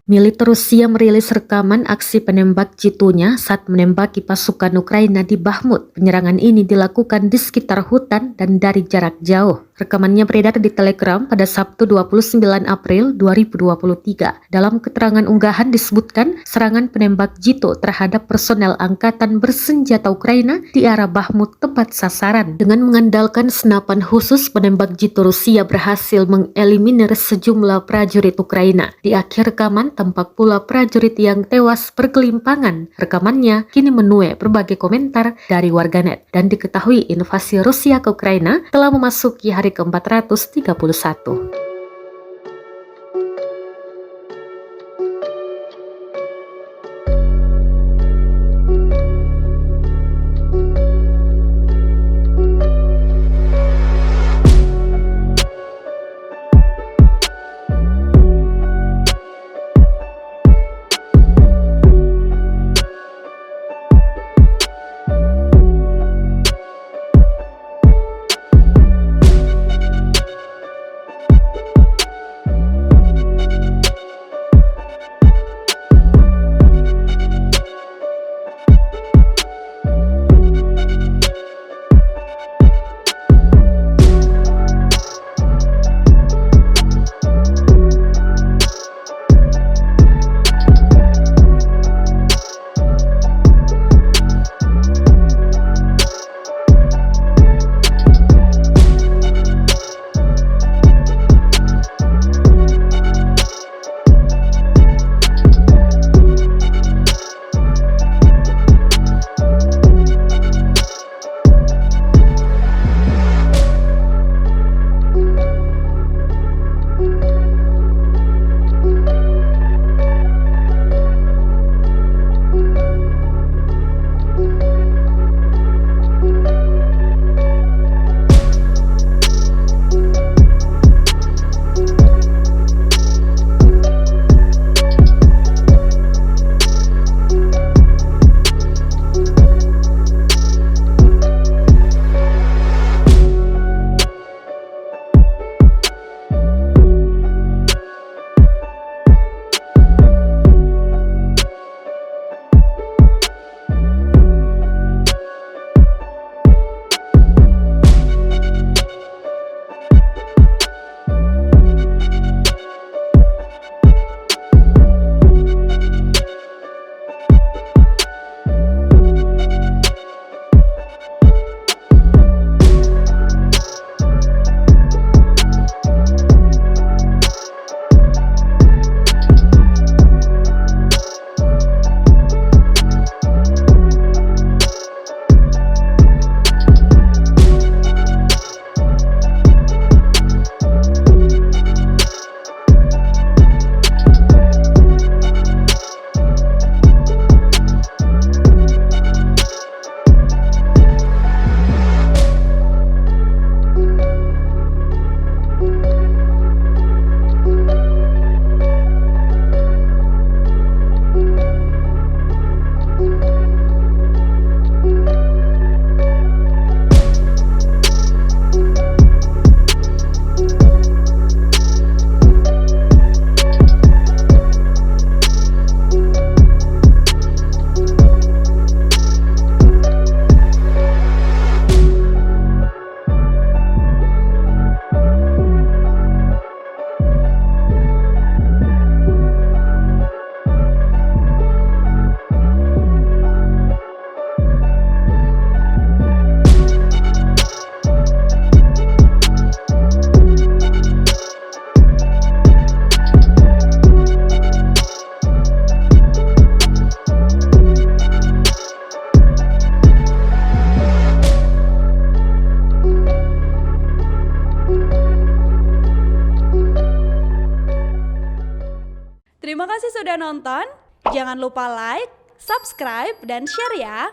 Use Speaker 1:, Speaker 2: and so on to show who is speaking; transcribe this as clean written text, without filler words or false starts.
Speaker 1: Militer Rusia merilis rekaman aksi penembak jitunya saat menembaki pasukan Ukraina di Bakhmut. Penyerangan ini dilakukan di sekitar hutan dan dari jarak jauh. Rekamannya beredar di Telegram pada Sabtu 29 April 2023. Dalam keterangan unggahan disebutkan serangan penembak jitu terhadap personel angkatan bersenjata Ukraina di arah Bakhmut tepat sasaran. Dengan mengandalkan senapan khusus, penembak jitu Rusia berhasil mengeliminir sejumlah prajurit Ukraina. Di akhir rekaman tampak pula prajurit yang tewas bergelimpangan. Rekamannya kini menuai berbagai komentar dari warganet dan diketahui invasi Rusia ke Ukraina telah memasuki hari ke-431.
Speaker 2: Terima kasih sudah nonton. Jangan lupa like, subscribe, dan share ya.